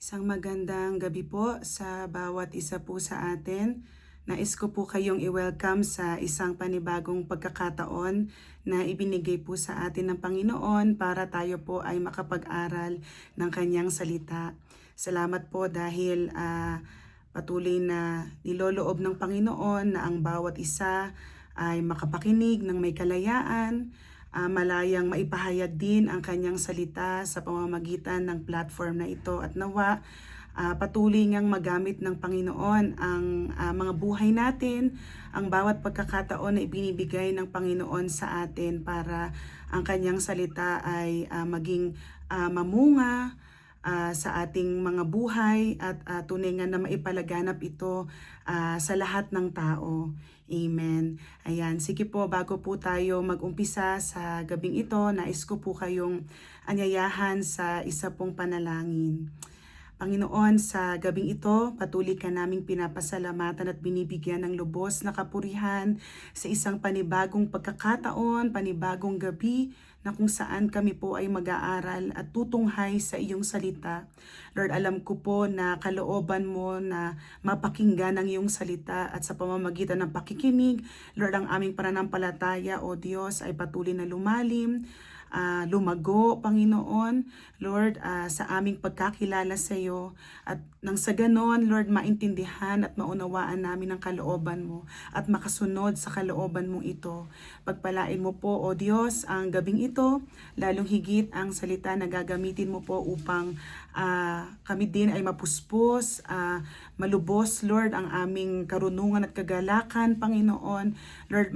Isang magandang gabi po sa bawat isa po sa atin. Nais ko po kayong i-welcome sa isang panibagong pagkakataon na ibinigay po sa atin ng Panginoon para tayo po ay makapag-aral ng Kanyang salita. Salamat po dahil patuloy na niloloob ng Panginoon na ang bawat isa ay makapakinig ng may kalayaan, malayang maipahayag din ang kanyang salita sa pamamagitan ng platform na ito at nawa patuloy ngang magamit ng Panginoon ang mga buhay natin, ang bawat pagkakataon na ibinibigay ng Panginoon sa atin para ang kanyang salita ay maging mamunga sa ating mga buhay at tunay nga na maipalaganap ito sa lahat ng tao. Amen. Ayan, sige po, bago po tayo mag-umpisa sa gabing ito, nais ko po kayong anyayahan sa isa pong panalangin. Panginoon, sa gabing ito, patuloy ka naming pinapasalamatan at binibigyan ng lubos na kapurihan sa isang panibagong pagkakataon, panibagong gabi na kung saan kami po ay mag-aaral at tutunghay sa iyong salita. Lord, alam ko po na kalooban mo na mapakinggan ang iyong salita at sa pamamagitan ng pakikinig, Lord, ang aming pananampalataya, O Diyos, ay patuloy na lumalim, lumago, Panginoon, Lord, sa aming pagkakilala sa iyo at nang sa ganon, Lord, maintindihan at maunawaan namin ang kalooban mo at makasunod sa kalooban mo ito. Pagpalain mo po, O Diyos, ang gabing ito, lalong higit ang salita na gagamitin mo po upang kami din ay mapuspos, malubos, Lord, ang aming karunungan at kagalakan, Panginoon. Lord,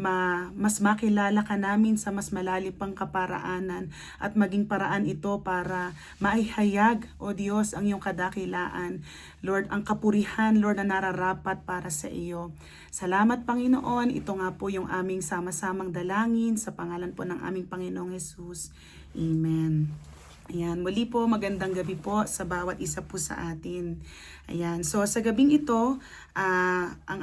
mas makilala ka namin sa mas malalim pang kaparaanan at maging paraan ito para maihayag, O Diyos, ang iyong kadakilaan. Lord, ang kapurihan, Lord, na nararapat para sa iyo. Salamat, Panginoon. Ito nga po yung aming sama-samang dalangin sa pangalan po ng aming Panginoong Jesus. Amen. Ayan, muli po magandang gabi po sa bawat isa po sa atin. Ayan, so sa gabing ito, ang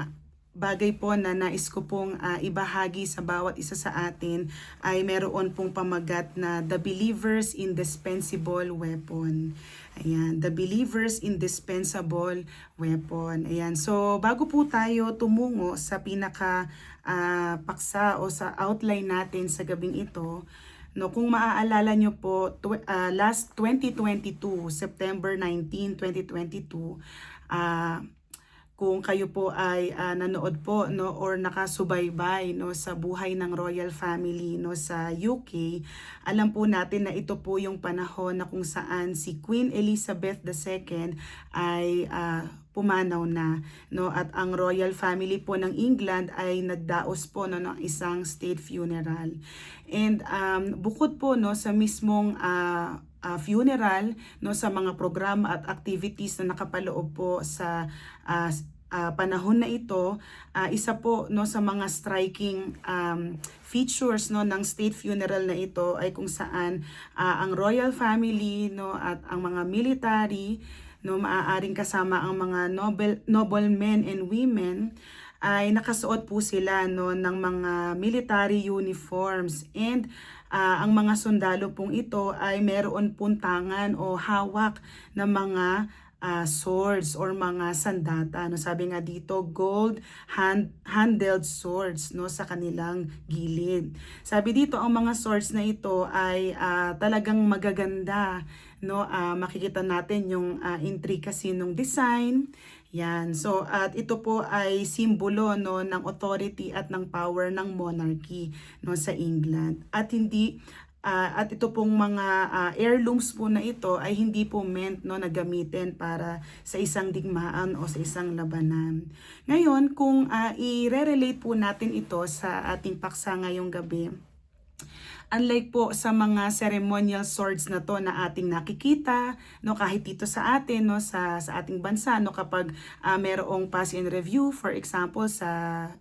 bagay po na nais ko pong ibahagi sa bawat isa sa atin ay meron pong pamagat na The Believer's Indispensable Weapon. Ayan, The Believer's Indispensable Weapon. Ayan, so bago po tayo tumungo sa pinaka paksa o sa outline natin sa gabing ito, no, kung maaalala nyo po, last 2022, September 19, 2022, kung kayo po ay nanood po, no, or nakasubaybay, no, sa buhay ng royal family, no, sa UK, alam po natin na ito po yung panahon na kung saan si Queen Elizabeth II ay pumanaw na, no, at ang royal family po ng England ay nagdaos po, no, ng isang state funeral. And bukod po, no, sa mismong funeral, no, sa mga programa at activities na nakapaloob po sa panahon na ito, isa po, no, sa mga striking features, no, ng state funeral na ito ay kung saan ang royal family, no, at ang mga military, no, maaaring kasama ang mga noblemen and women ay nakasuot po sila, no, ng mga military uniforms, and ang mga sundalo pong ito ay meron puntangan o hawak ng mga swords or mga sandata, no, sabi nga dito gold handled swords, no, sa kanilang gilid. Sabi dito ang mga swords na ito ay talagang magaganda, no, makikita natin yung intricacy ng design. Yan. So at ito po ay simbolo, no, ng authority at ng power ng monarchy, no, sa England. At ito pong mga heirlooms po na ito ay hindi po meant, no, na gamitin para sa isang digmaan o sa isang labanan. Ngayon, kung i-relate po natin ito sa ating paksa ngayong gabi, unlike po sa mga ceremonial swords na to na ating nakikita, no, kahit dito sa atin, no, sa ating bansa, no, kapag merong pass in review, for example sa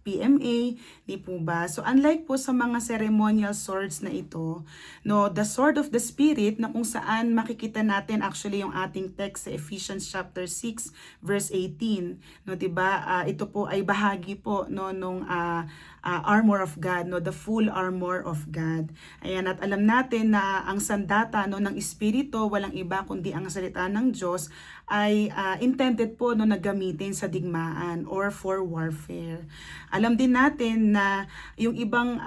PMA, di po ba? So unlike po sa mga ceremonial swords na ito, no, the sword of the spirit, na kung saan makikita natin actually yung ating text sa Ephesians chapter 6 verse 18, no, di ba? Ito po ay bahagi po, no, nung armor of God, no, the full armor of God. Ayan, at alam natin na ang sandata, no, ng espiritu walang iba kundi ang salita ng Diyos ay intended po, no, na gamitin sa digmaan or for warfare. Alam din natin na yung ibang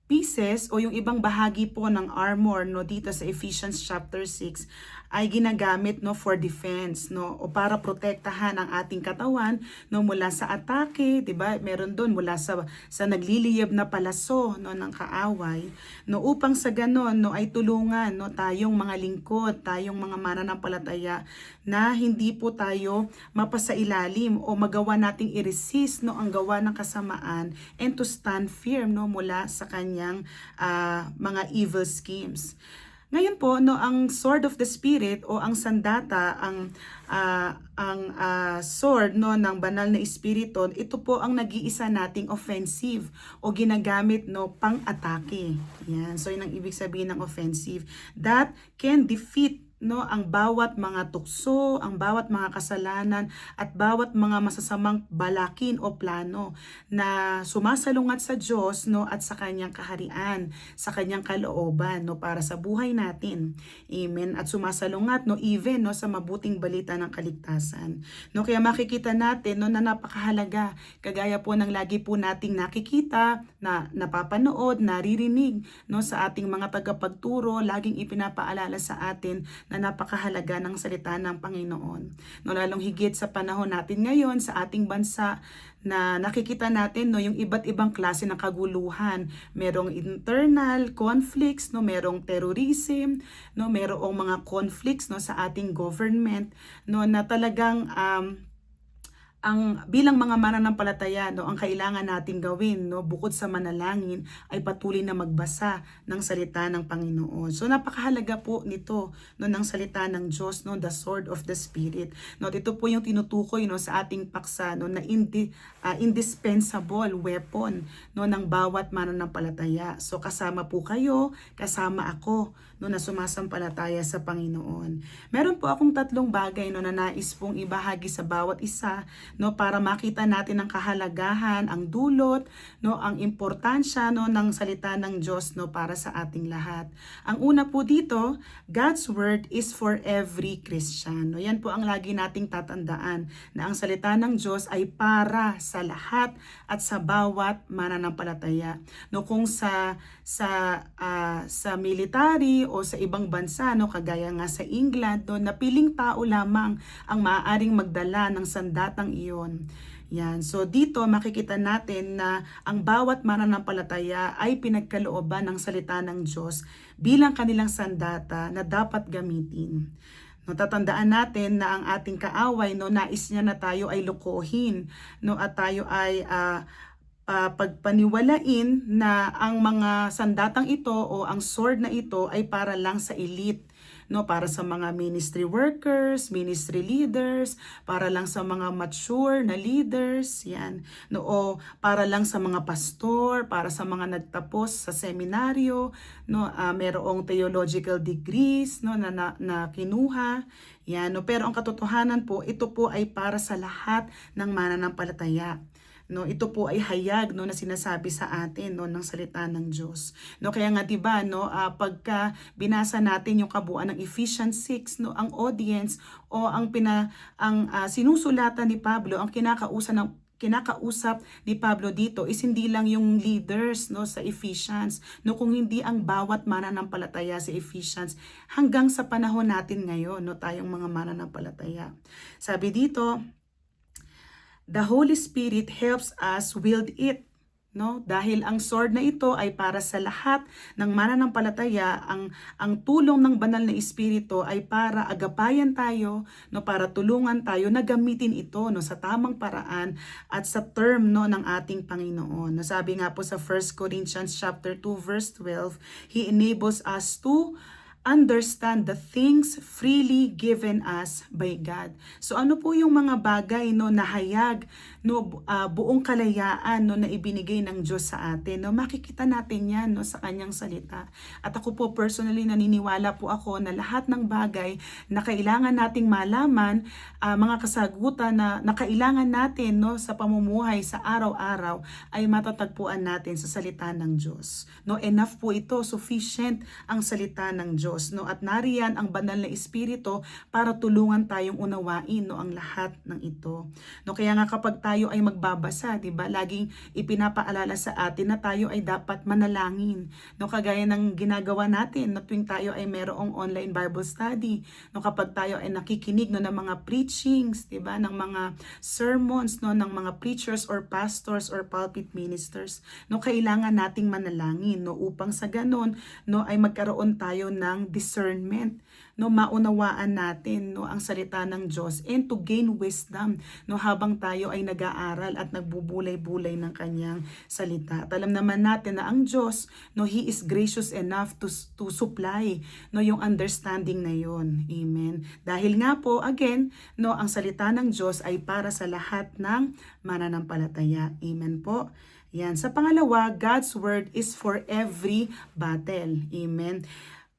pieces o yung ibang bahagi po ng armor, no, dito sa Ephesians chapter 6 ay ginagamit, no, for defense, no, o para protektahan ang ating katawan, no, mula sa atake, 'di ba? Meron doon mula sa nagliliyab na palaso, no, ng kaaway, no, upang sa ganon, no, ay tulungan, no, tayong mga lingkod, tayong mga mananampalataya na hindi po tayo mapasailalim o magawa nating i-resist, no, ang gawa ng kasamaan and to stand firm, no, mula sa kanyang mga evil schemes. Ngayon po, no, ang sword of the spirit o ang sandata, ang sword, no, ng banal na espiritu, ito po ang nag-iisa nating offensive o ginagamit, no, pang-atake. Yan. So yun ang ibig sabihin ng offensive. That can defeat, no, ang bawat mga tukso, ang bawat mga kasalanan at bawat mga masasamang balakin o plano na sumasalungat sa Diyos, no, at sa kanyang kaharian, sa kanyang kalooban, no, para sa buhay natin. Amen. At sumasalungat, no, even, no, sa mabuting balita ng kaligtasan. No, kaya makikita natin, no, na napakahalaga, kagaya po ng lagi po nating nakikita, na napapanood, naririnig, no, sa ating mga tagapagturo, laging ipinapaalala sa atin na napakahalaga ng salita ng Panginoon. No, lalong higit sa panahon natin ngayon sa ating bansa na nakikita natin, no, yung iba't ibang klase ng kaguluhan. Merong internal conflicts, no, merong terrorism, no, merong mga conflicts, no, sa ating government, no, na talagang ang bilang mga mananampalataya, no, ang kailangan nating gawin, no, bukod sa manalangin ay patuloy na magbasa ng salita ng Panginoon. So napakahalaga po nito, no, ng salita ng Diyos, no, the sword of the spirit. No, ito po yung tinutukoy, no, sa ating paksa, no, na indispensable weapon, no, ng bawat mananampalataya. So kasama po kayo, kasama ako, no, na sumasampalataya sa Panginoon. Meron po akong tatlong bagay, no, na nais pong ibahagi sa bawat isa, no, para makita natin ang kahalagahan, ang dulot, no, ang importansya, no, ng salita ng Diyos, no, para sa ating lahat. Ang una po dito, God's word is for every Christian. No, yan po ang lagi nating tatandaan, na ang salita ng Diyos ay para sa lahat at sa bawat mananampalataya. No, kung sa military o sa ibang bansa, no, kagaya nga sa England, no, na piling tao lamang ang maaaring magdala ng sandatang iyon. Yan. So dito makikita natin na ang bawat mananampalataya ay pinagkalooban ng salita ng Diyos bilang kanilang sandata na dapat gamitin. No, tatandaan natin na ang ating kaaway, no, nais niya na tayo ay lokohin, no, at tayo ay pagpaniwalain na ang mga sandatang ito o ang sword na ito ay para lang sa elite, no, para sa mga ministry workers, ministry leaders, para lang sa mga mature na leaders, yan, no, o para lang sa mga pastor, para sa mga nagtapos sa seminaryo, no, merong theological degrees, no, na kinuha, yan, no, pero ang katotohanan po, ito po ay para sa lahat ng mananampalataya. No, ito po ay hayag, no, na sinasabi sa atin, no, ng salita ng Diyos. No, kaya nga 'di ba, no, pagka binasa natin yung kabuuan ng Ephesians 6, no, ang audience o ang sinusulatan ni Pablo, ang kinakausap ni Pablo dito is hindi lang yung leaders, no, sa Ephesians, no, kung hindi ang bawat mananampalataya sa Ephesians hanggang sa panahon natin ngayon, no, tayong mga mananampalataya. Sabi dito, the Holy Spirit helps us wield it, no? Dahil ang sword na ito ay para sa lahat ng mananampalataya, ang tulong ng banal na espiritu ay para agapayan tayo, no, para tulungan tayo na gamitin ito, no, sa tamang paraan at sa term, no, ng ating Panginoon. No, sabi nga po sa 1 Corinthians chapter 2 verse 12, He enables us to understand the things freely given us by God. So ano po yung mga bagay, no, na hayag no, buong kalayaan no, na ibinigay ng Diyos sa atin. No, makikita natin yan no, sa kanyang salita. At ako po personally naniniwala po ako na lahat ng bagay na kailangan nating malaman, mga kasagutan na kailangan natin no, sa pamumuhay sa araw-araw ay matatagpuan natin sa salita ng Diyos. No, enough po ito, sufficient ang salita ng Diyos. No, at nariyan ang banal na Espiritu para tulungan tayong unawain no, ang lahat ng ito. No, kaya nga kapag tayo ay magbabasa, 'di ba? Laging ipinapaalala sa atin na tayo ay dapat manalangin. No, kagaya ng ginagawa natin no, tuwing tayo ay merong online Bible study, no, kapag tayo ay nakikinig no ng mga preachings, 'di ba? Ng mga sermons no ng mga preachers or pastors or pulpit ministers, no, kailangan nating manalangin no upang sa ganon no ay magkaroon tayo ng discernment, no, maunawaan natin no ang salita ng Diyos and to gain wisdom no habang tayo ay nag-aaral at nagbubulay-bulay ng kanyang salita. At alam naman natin na ang Diyos no, He is gracious enough to supply no yung understanding na yon. Amen. Dahil nga po again no ang salita ng Diyos ay para sa lahat ng mananampalataya. Amen po. Yan. Sa pangalawa, God's word is for every battle. Amen.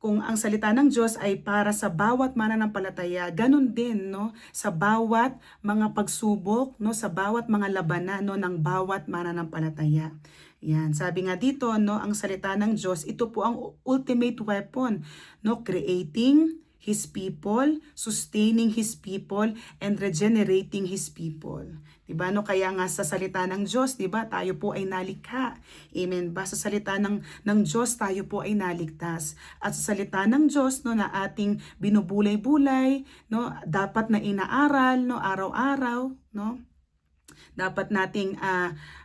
Kung ang salita ng Diyos ay para sa bawat mananampalataya, ganun din no sa bawat mga pagsubok, no sa bawat mga labanan no ng bawat mananampalataya. Yan, sabi nga dito no, ang salita ng Diyos, ito po ang ultimate weapon no, creating His people, sustaining His people, and regenerating His people. Diba? No? Kaya nga sa salita ng Diyos, diba? Tayo po ay nalikha. Amen ba? Sa salita ng Diyos, tayo po ay naligtas. At sa salita ng Diyos, no, na ating binubulay-bulay, no, dapat na inaaral, no, araw-araw, no, dapat nating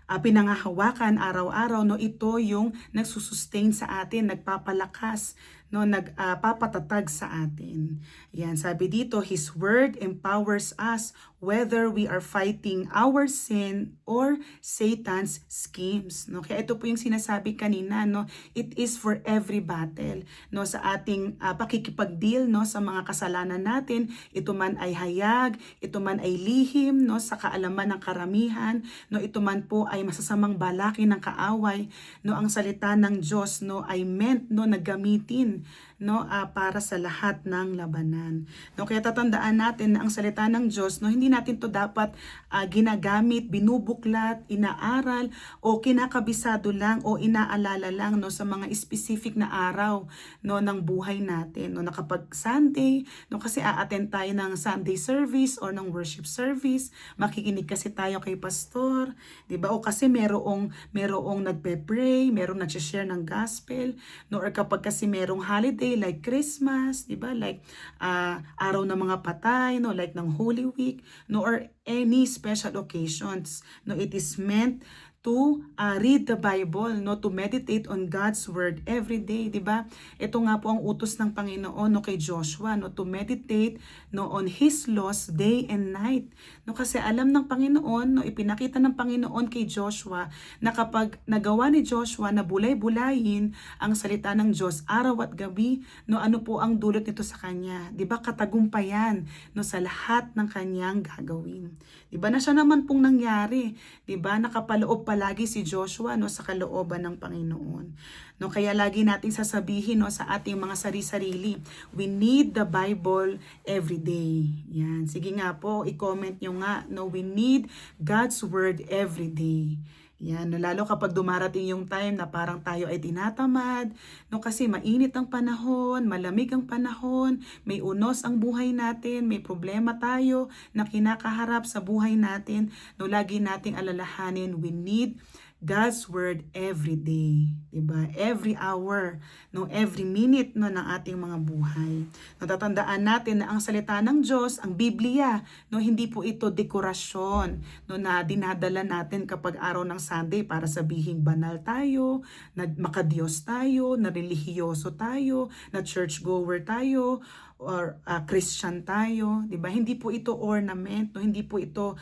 pinangahawakan araw-araw, no, ito yung nagsusustain sa atin, nagpapalakas, no, nagpapatatag sa atin. Yan, sabi dito, His word empowers us whether we are fighting our sin or Satan's schemes. No, kaya ito po yung sinasabi kanina, no, it is for every battle, no, sa ating pakikipagdeal, no, sa mga kasalanan natin, ito man ay hayag, ito man ay lihim, no, sa kaalaman ng karamihan, no, ito man po ay masasamang balaki ng kaaway, no, ang salita ng Diyos no ay meant no na gamitin no para sa lahat ng labanan. No, kaya tatandaan natin na ang salita ng Diyos no hindi natin to dapat ginagamit, binubuklat, inaaral o kinakabisado lang o inaalala lang no sa mga specific na araw no ng buhay natin. No, na kapag Sunday, no, kasi a-attend tayo ng Sunday service or ng worship service, makikinig kasi tayo kay pastor, 'di ba? O kasi merong nagpe-pray, merong nag-share ng gospel, no, or kapag kasi merong holiday like Christmas, 'di ba? Like araw ng mga patay, no, like ng Holy Week, no, or any special occasions, no, it is meant to read the Bible, no, to meditate on God's word every day, 'di ba? Ito nga po ang utos ng Panginoon no kay Joshua, no, to meditate no on His laws day and night. No, kasi alam ng Panginoon, no, ipinakita ng Panginoon kay Joshua na kapag nagawa ni Joshua na bulay-bulayin ang salita ng Diyos araw at gabi, no, ano po ang dulot nito sa kanya? 'Di ba? Katagumpayan no sa lahat ng kanyang gagawin. 'Di ba? Na siya naman pong nangyari, 'di ba? Nakapaloob palagi si Joshua no sa kalooban ng Panginoon. No, kaya lagi nating sasabihin no sa ating mga sarili-sarili, we need the Bible every day. Yan. Sige nga po, i-comment nyo nga, no, we need God's word every day. Yan, no, lalo kapag dumarating yung time na parang tayo ay tinatamad, no, kasi mainit ang panahon, malamig ang panahon, may unos ang buhay natin, may problema tayo na kinakaharap sa buhay natin, no, lagi nating alalahanin, we need God's word every day, 'di ba? Every hour, no, every minute no ng ating mga buhay. Natatandaan natin na ang salita ng Diyos, ang Biblia, no, hindi po ito dekorasyon, no, na dinadala natin kapag araw ng Sunday para sabihin banal tayo, na makadiyos tayo, na relihiyoso tayo, na churchgoer tayo, or Christian tayo, 'di ba? Hindi po ito ornament, no? Hindi po ito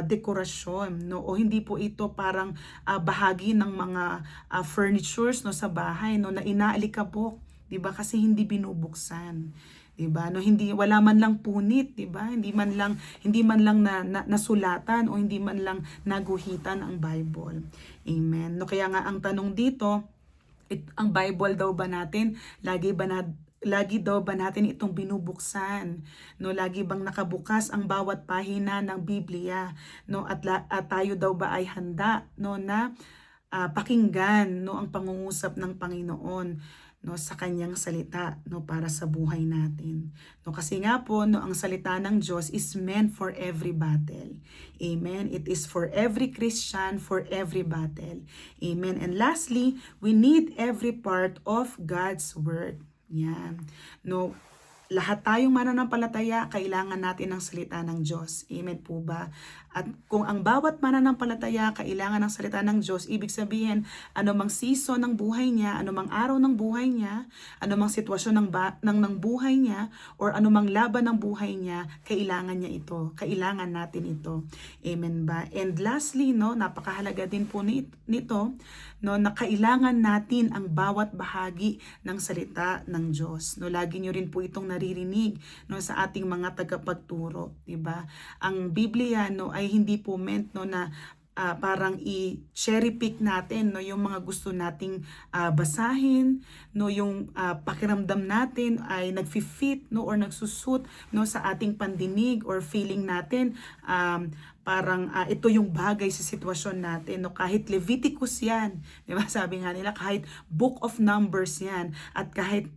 dekorasyon, no? O hindi po ito parang bahagi ng mga furnitures no sa bahay, no, na inaalikabok, 'di ba? Kasi hindi binubuksan. 'Di 'di ba? No, hindi wala man lang punit, 'di ba? Hindi man lang nasulatan o hindi man lang naguhitan ang Bible. Amen. No, kaya nga ang tanong dito, ang Bible daw ba natin, lagi daw ba natin itong binubuksan? No, lagi bang nakabukas ang bawat pahina ng Biblia? No, at tayo daw ba ay handa, no, na pakinggan, no, ang pangungusap ng Panginoon, no, sa kanyang salita, no, para sa buhay natin. No, kasi nga po, no, ang salita ng Diyos is meant for every battle. Amen. It is for every Christian, for every battle. Amen. And lastly, we need every part of God's word. Yan. No, lahat tayong mananampalataya, kailangan natin ng salita ng Diyos. Amen po ba? At kung ang bawat mananampalataya kailangan ng salita ng Diyos, ibig sabihin, anumang season ng buhay niya, anumang araw ng buhay niya, anumang sitwasyon ng buhay niya, or anumang laban ng buhay niya, kailangan niya ito. Kailangan natin ito. Amen ba? And lastly, no, napakahalaga din po nito, no, na kailangan natin ang bawat bahagi ng salita ng Diyos. No, lagi niyo rin po itong naririnig, no, sa ating mga tagapagturo, 'di ba? Ang Biblia, no, ay hindi po meant, no, na parang i-cherry pick natin, no, yung mga gusto nating basahin, no, yung pakiramdam natin ay nagfi-fit, no, or nagsusut, no, sa ating pandinig or feeling natin, parang ito yung bagay sa sitwasyon natin, no, kahit Leviticus yan, di ba, sabi nga nila, kahit Book of Numbers yan, at kahit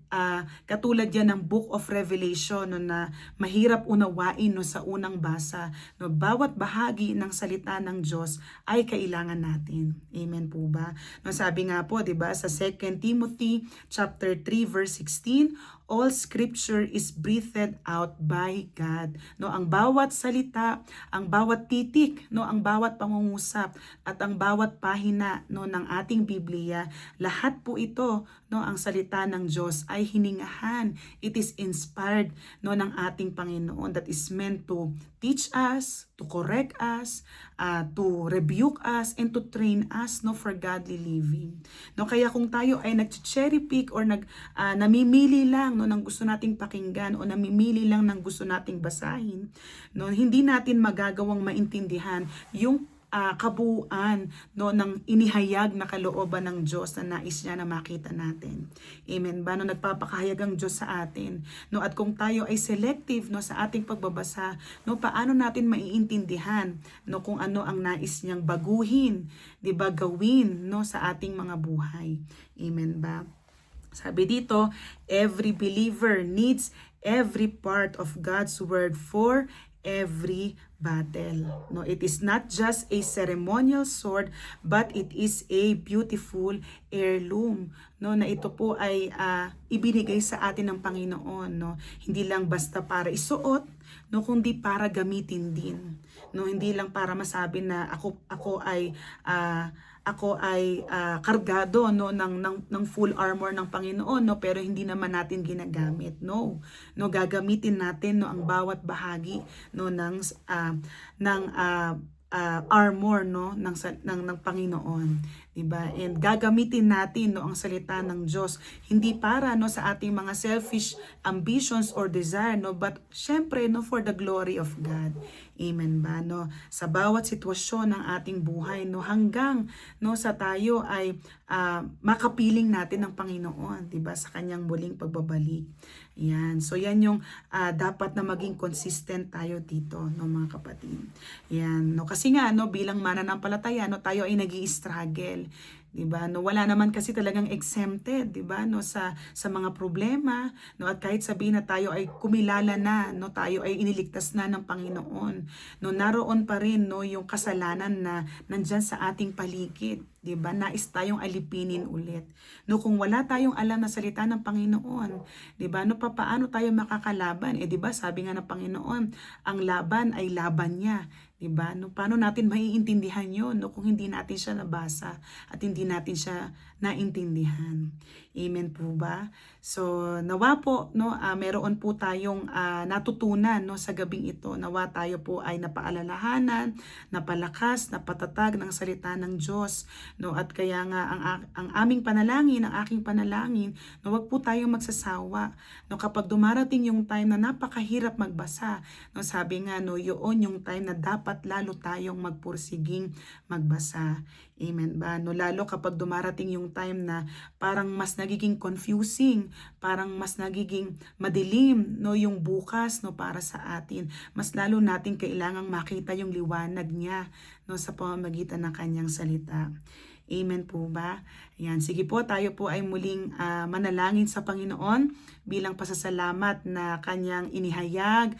katulad yan ng Book of Revelation, no, na mahirap unawain, no, sa unang basa, no, bawat bahagi ng salita ng Diyos ay kailangan natin. Amen po ba? No, sabi nga po, di ba, sa 2 Timothy chapter 3 verse 16, all scripture is breathed out by God. No, ang bawat salita, ang bawat titik, no, ang bawat pangungusap at ang bawat pahina, no, ng ating Biblia, lahat po ito, no, ang salita ng Diyos ay hiningahan. It is inspired, no, ng ating Panginoon, that is meant to teach us, to correct us, to rebuke us, and to train us, no, for godly living. No, kaya kung tayo ay nag-cherry pick or namimili lang, no, ng gusto nating pakinggan o namimili lang ng gusto nating basahin, no, hindi natin magagawang maintindihan yung kabuuan, no, ng inihayag na kalooban ng Diyos na nais niya na makita natin. Amen ba? No, nagpapakahayag ang Diyos sa atin. No, at kung tayo ay selective, no, sa ating pagbabasa, no, paano natin maiintindihan, no, kung ano ang nais niyang baguhin, 'di ba, gawin, no, sa ating mga buhay. Amen ba? Sabi dito, every believer needs every part of God's word for every battle. No, it is not just a ceremonial sword, but it is a beautiful heirloom. No, na ito po ay ibinigay sa atin ng Panginoon. No, hindi lang basta para isuot, no, kundi para gamitin din. No, hindi lang para masabi na ako ay kargado, no, ng full armor ng Panginoon, no, pero hindi naman natin ginagamit. No, gagamitin natin, no, ang bawat bahagi, no, ng armor, no, ng Panginoon, 'di ba? And gagamitin natin, no, ang salita ng Diyos hindi para, no, sa ating mga selfish ambitions or desire, no, but syempre, no, for the glory of God. Amen ba? No, sa bawat sitwasyon ng ating buhay, no, hanggang, no, sa tayo ay makapiling natin ng Panginoon, 'di ba, sa kanyang muling pagbabalik. Yan. So yan yung dapat na maging consistent tayo dito, no, mga kapatid. Yan, no, kasi nga, no, bilang mananampalataya, no, tayo ay nag-i-struggle. 'Di ba? No, wala naman kasi talagang exempted, 'di ba, no, sa mga problema, no, at kahit sabihin na tayo ay kumilala na, no, tayo ay iniligtas na ng Panginoon, no, naroon pa rin, no, yung kasalanan na nandiyan sa ating paligid, 'di ba? Nais tayong alipinin ulit. No, kung wala tayong alam na salita ng Panginoon, 'di ba? No, paano tayo makakalaban? 'Di ba, sabi nga ng Panginoon, ang laban ay laban niya. Diba? No, paano natin maiintindihan yun, no, kung hindi natin siya nabasa at hindi natin siya naintindihan. Amen po ba? So nawa po no, meron po tayong natutunan no sa gabing ito. Nawa tayo po ay napaalalahanan, napalakas, napatatag ng salita ng Diyos no, at kaya nga ang aming panalangin, ang aking panalangin, no, wag po tayong magsasawa no kapag dumarating yung time na napakahirap magbasa. No, sabi nga no, yun yung time na dapat lalo tayong magpursiging magbasa. Amen ba? No, lalo kapag dumarating yung time na parang mas nagiging confusing, parang mas nagiging madilim no yung bukas no para sa atin. Mas lalo natin kailangang makita yung liwanag niya no sa pamamagitan ng kanyang salita. Amen po ba? Ayan, sige po, tayo po ay muling manalangin sa Panginoon bilang pasasalamat na kanyang inihayag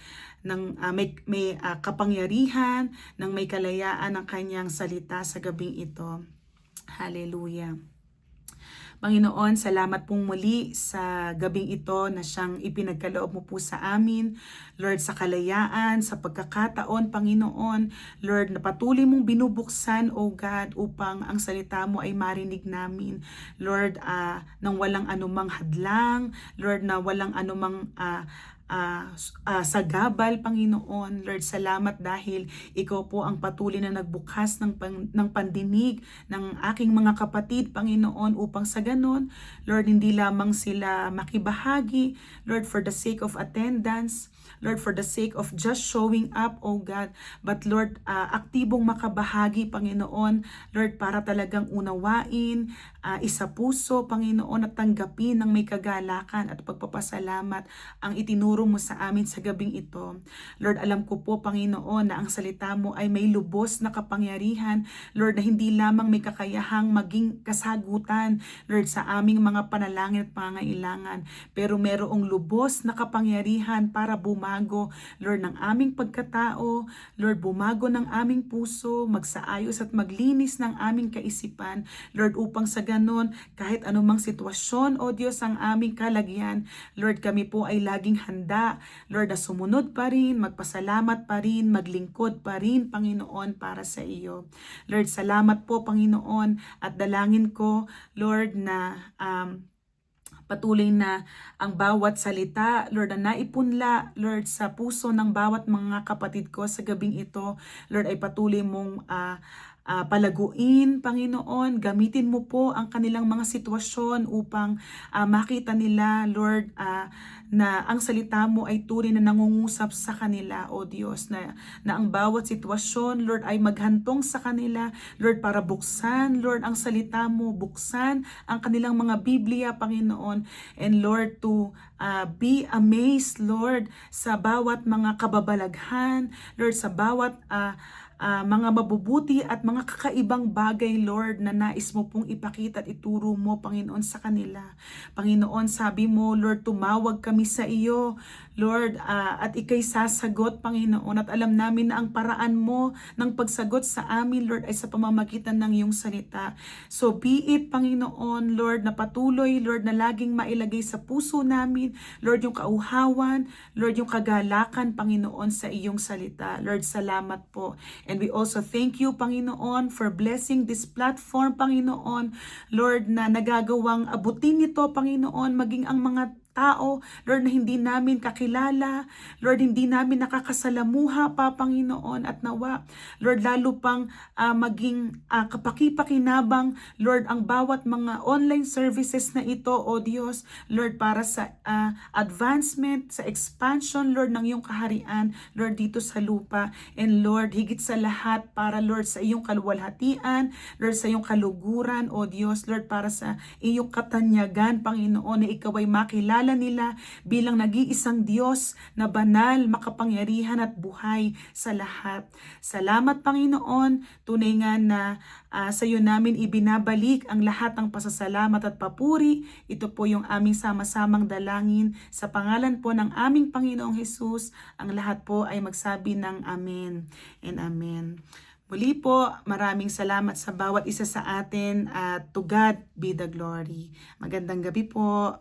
ng may kapangyarihan, ng may kalayaan ng kanyang salita sa gabing ito. Hallelujah. Panginoon, salamat pong muli sa gabing ito na siyang ipinagkaloob mo po sa amin. Lord, sa kalayaan, sa pagkakataon, Panginoon. Lord, na patuloy mong binubuksan, O God, upang ang salita mo ay marinig namin. Lord, nang walang anumang hadlang. Lord, na walang anumang sagabal, Panginoon. Lord, salamat dahil ikaw po ang patuloy na nagbukas ng pandinig ng aking mga kapatid, Panginoon, upang sa ganon, Lord, hindi lamang sila makibahagi, Lord, for the sake of attendance, Lord, for the sake of just showing up, O God, but Lord, aktibong makabahagi, Panginoon, Lord, para talagang unawain, isa puso, Panginoon, at tanggapin ng may kagalakan at pagpapasalamat ang itinuro mo sa amin sa gabing ito. Lord, alam ko po, Panginoon, na ang salita mo ay may lubos na kapangyarihan, Lord, na hindi lamang may kakayahang maging kasagutan, Lord, sa aming mga panalangin at pangangailangan, pero merong lubos na kapangyarihan para bumago, Lord, ng aming pagkatao, Lord, bumago ng aming puso, magsaayos at maglinis ng aming kaisipan, Lord, upang sa ganon, kahit anumang sitwasyon, O Diyos, ang aming kalagyan, Lord, kami po ay laging handa, Lord, na sumunod pa rin, magpasalamat pa rin, maglingkod pa rin, Panginoon, para sa iyo. Lord, salamat po, Panginoon, at dalangin ko, Lord, na patuloy na ang bawat salita, Lord, na naipunla, Lord, sa puso ng bawat mga kapatid ko sa gabing ito, Lord, ay patuloy mong palaguin, Panginoon. Gamitin mo po ang kanilang mga sitwasyon upang makita nila, Lord, na ang salita mo ay tunay na nangungusap sa kanila, O Diyos, na ang bawat sitwasyon, Lord, ay maghantong sa kanila, Lord, para buksan, Lord, ang salita mo, buksan ang kanilang mga Biblia, Panginoon, and Lord, to be amazed, Lord, sa bawat mga kababalaghan, Lord, sa bawat mga mabubuti at mga kakaibang bagay, Lord, na nais mo pong ipakita at ituro mo, Panginoon, sa kanila. Panginoon, sabi mo, Lord, tumawag kami sa iyo, Lord, at ikay sasagot, Panginoon, at alam namin na ang paraan mo ng pagsagot sa amin, Lord, ay sa pamamagitan ng iyong salita. So be it, Panginoon, Lord, na patuloy, Lord, na laging mailagay sa puso namin, Lord, yung kauhawan, Lord, yung kagalakan, Panginoon, sa iyong salita. Lord, salamat po. And we also thank you, Panginoon, for blessing this platform, Panginoon, Lord, na nagagawang abutin nito, Panginoon, maging ang mga tao, Lord, na hindi namin kakilala, Lord, hindi namin nakakasalamuha pa, Panginoon, at nawa, Lord, lalo pang maging kapaki-pakinabang, Lord, ang bawat mga online services na ito, O Diyos, Lord, para sa advancement, sa expansion, Lord, ng iyong kaharian, Lord, dito sa lupa, and Lord, higit sa lahat, para, Lord, sa iyong kaluwalhatian, Lord, sa iyong kaluguran, O Diyos, Lord, para sa iyong katanyagan, Panginoon, na ikaw ay makilala nila bilang nag-iisang Diyos na banal, makapangyarihan at buhay sa lahat. Salamat, Panginoon. Tunay nga na sa iyo namin ibinabalik ang lahat ng pasasalamat at papuri. Ito po yung aming sama-samang dalangin. Sa pangalan po ng aming Panginoong Hesus, ang lahat po ay magsabi ng Amen and Amen. Muli po, maraming salamat sa bawat isa sa atin at to God be the glory. Magandang gabi po.